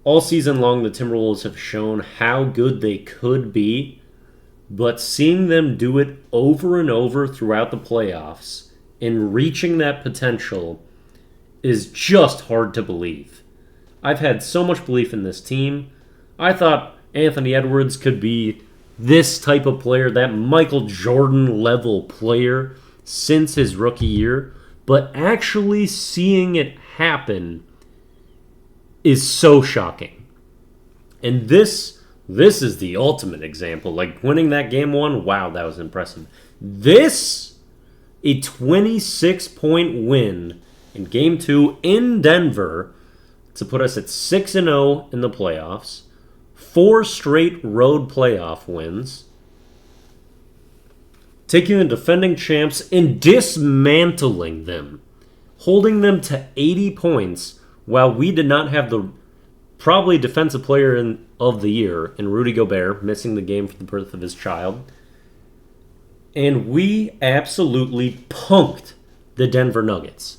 All season long, the Timberwolves have shown how good they could be, but seeing them do it over and over throughout the playoffs and reaching that potential is just hard to believe. I've had so much belief in this team. I thought Anthony Edwards could be this type of player, that Michael Jordan level player since his rookie year, but actually seeing it happen is so shocking. And this is the ultimate example. Like winning that game one, wow, that was impressive. This, a 26-point win in game two in Denver to put us at 6-0 in the playoffs. 4 straight road playoff wins. Taking the defending champs and dismantling them. Holding them to 80 points while we did not have the probably defensive player of the year in Rudy Gobert, missing the game for the birth of his child. And we absolutely punked the Denver Nuggets.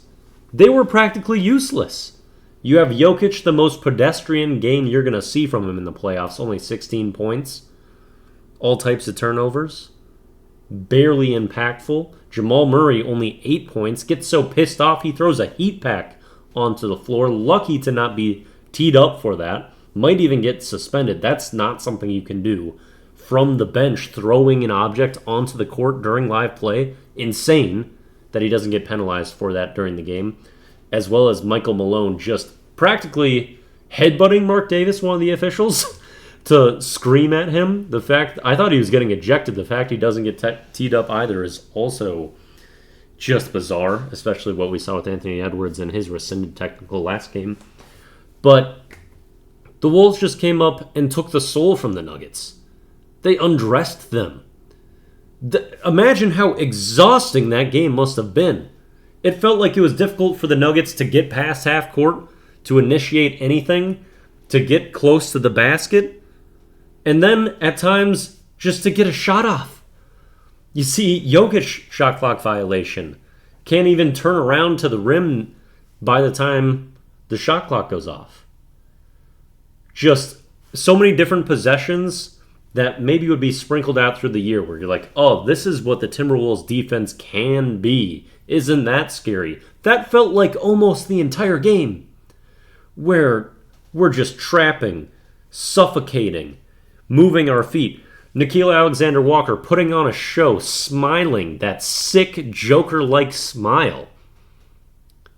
They were practically useless. You have Jokic, the most pedestrian game you're going to see from him in the playoffs. Only 16 points. All types of turnovers. Barely impactful. Jamal Murray, only 8 points. Gets so pissed off he throws a heat pack onto the floor. Lucky to not be teed up for that. Might even get suspended. That's not something you can do. From the bench, throwing an object onto the court during live play. Insane that he doesn't get penalized for that during the game. As well as Michael Malone just practically headbutting Mark Davis, one of the officials, to scream at him. The fact, I thought he was getting ejected. The fact he doesn't get teed up either is also just bizarre, especially what we saw with Anthony Edwards and his rescinded technical last game. But the Wolves just came up and took the soul from the Nuggets. They undressed them. Imagine how exhausting that game must have been. It felt like it was difficult for the Nuggets to get past half court, to initiate anything, to get close to the basket, and then at times just to get a shot off. You see Jokic shot clock violation. Can't even turn around to the rim by the time the shot clock goes off. Just so many different possessions that maybe would be sprinkled out through the year where you're like, oh, this is what the Timberwolves defense can be. Isn't that scary? That felt like almost the entire game, where we're just trapping, suffocating, moving our feet. Nickeil Alexander-Walker putting on a show, smiling, that sick Joker-like smile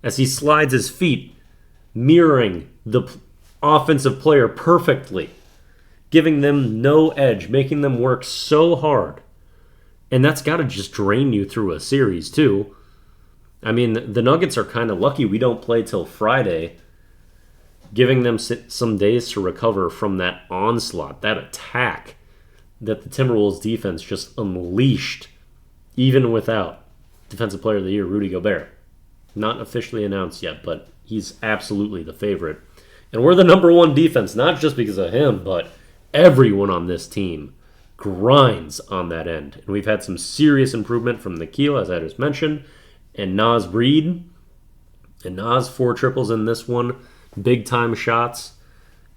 as he slides his feet, mirroring the offensive player perfectly, giving them no edge, making them work so hard. And that's got to just drain you through a series, too. I mean, the Nuggets are kind of lucky we don't play till Friday, giving them some days to recover from that onslaught, that attack that the Timberwolves defense just unleashed, even without Defensive Player of the Year Rudy Gobert. Not officially announced yet, but he's absolutely the favorite. And we're the number one defense, not just because of him, but everyone on this team grinds on that end. And we've had some serious improvement from Nickeil, as I just mentioned, and Naz Reid. And Naz, 4 triples in this one. Big-time shots.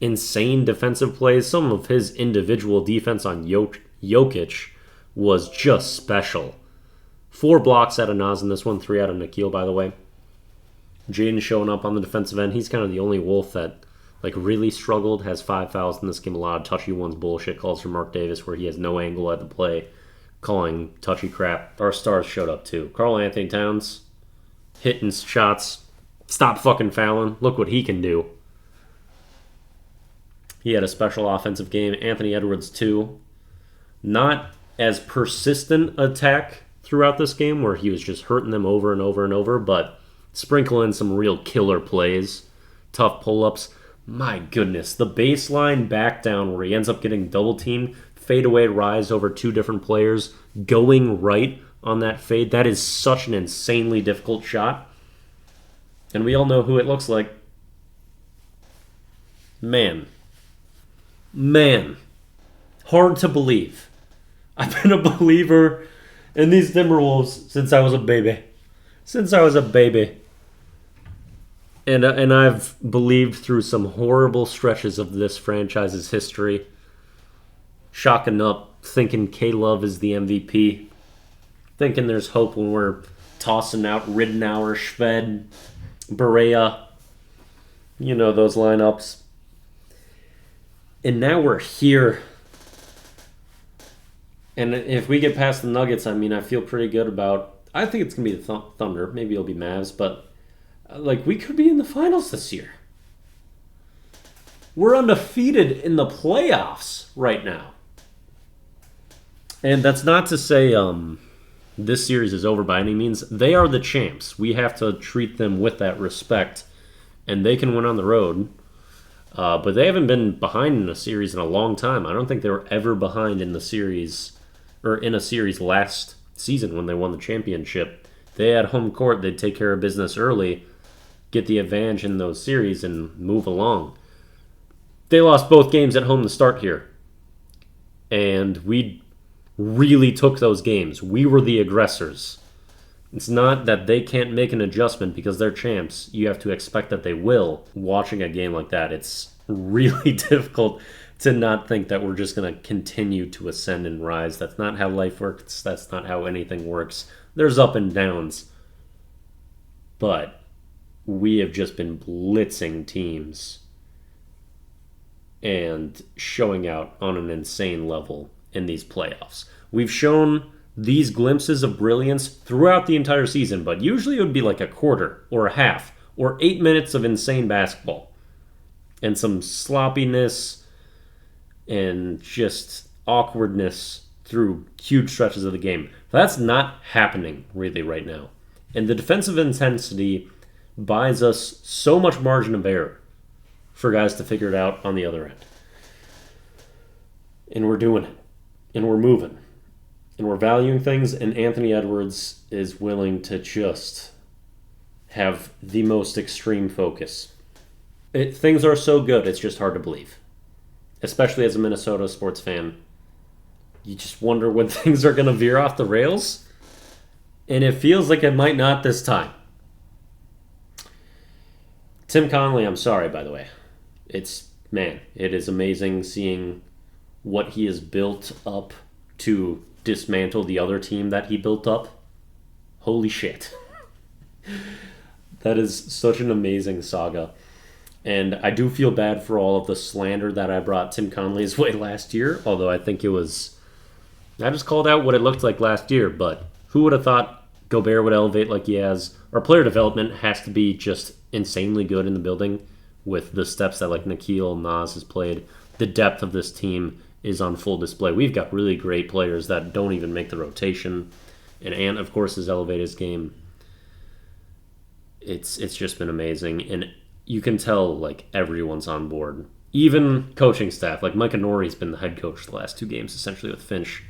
Insane defensive plays. Some of his individual defense on Jokic was just special. 4 blocks out of Naz in this one. 3 out of Nickeil, by the way. Jaden showing up on the defensive end. He's kind of the only Wolf that really struggled. Has 5 fouls in this game. A lot of touchy ones, bullshit calls from Mark Davis where he has no angle at the play, calling touchy crap. Our stars showed up too. Karl Anthony Towns hitting shots. Stop fucking fouling. Look what he can do. He had a special offensive game. Anthony Edwards too. Not as persistent attack throughout this game where he was just hurting them over and over and over, but sprinkle in some real killer plays. Tough pull-ups. My goodness, the baseline back down where he ends up getting double-teamed, fadeaway rise over 2 different players, going right on that fade. That is such an insanely difficult shot. And we all know who it looks like. Man. Hard to believe. I've been a believer in these Timberwolves since I was a baby. And I've believed through some horrible stretches of this franchise's history, shocking up, thinking K-Love is the MVP, thinking there's hope when we're tossing out Ridenour, Shved, Berea, those lineups. And now we're here. And if we get past the Nuggets, I feel pretty good about... I think it's going to be the Thunder. Maybe it'll be Mavs, but we could be in the finals this year. We're undefeated in the playoffs right now. And that's not to say this series is over by any means. They are the champs. We have to treat them with that respect. And they can win on the road. But they haven't been behind in a series in a long time. I don't think they were ever behind in the series, or in a series last season when they won the championship. They had home court. They'd take care of business early, get the advantage in those series, and move along. They lost both games at home to start here. And we really took those games. We were the aggressors. It's not that they can't make an adjustment because they're champs. You have to expect that they will. Watching a game like that, it's really difficult to not think that we're just going to continue to ascend and rise. That's not how life works. That's not how anything works. There's up and downs. But we have just been blitzing teams and showing out on an insane level in these playoffs. We've shown these glimpses of brilliance throughout the entire season, but usually it would be like a quarter or a half or 8 minutes of insane basketball and some sloppiness and just awkwardness through huge stretches of the game. That's not happening really right now. And the defensive intensity buys us so much margin of error for guys to figure it out on the other end. And we're doing it. And we're moving. And we're valuing things, and Anthony Edwards is willing to just have the most extreme focus. Things are so good, it's just hard to believe. Especially as a Minnesota sports fan. You just wonder when things are going to veer off the rails. And it feels like it might not this time. Tim Connelly, I'm sorry, by the way. It is amazing seeing what he has built up to dismantle the other team that he built up. Holy shit. That is such an amazing saga. And I do feel bad for all of the slander that I brought Tim Connelly's way last year, although I think it was... I just called out what it looked like last year, but who would have thought Gobert would elevate like he has? Our player development has to be just insanely good in the building with the steps that Nikhil Nas has played. The depth of this team is on full display. We've got really great players that don't even make the rotation. And Ant, of course, has elevated his game. It's just been amazing. And you can tell, everyone's on board. Even coaching staff. Micah Norrie's been the head coach the last 2 games, essentially, with Finch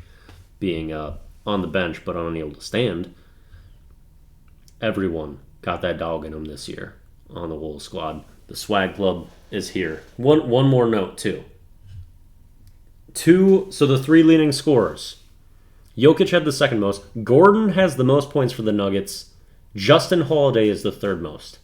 being on the bench but unable to stand. Everyone got that dog in him this year on the Wolves squad. The swag club is here. One more note, too. So the 3 leading scorers. Jokic had the second most. Gordon has the most points for the Nuggets. Justin Holiday is the third most.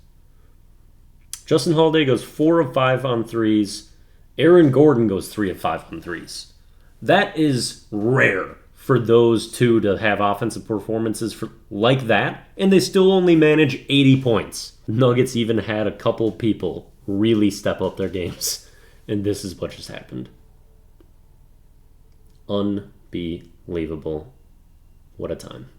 Justin Holiday goes 4 of 5 on threes. Aaron Gordon goes 3 of 5 on threes. That is rare for those two to have offensive performances like that, and they still only manage 80 points. Nuggets even had a couple people really step up their games, and this is what just happened. Unbelievable. What a time.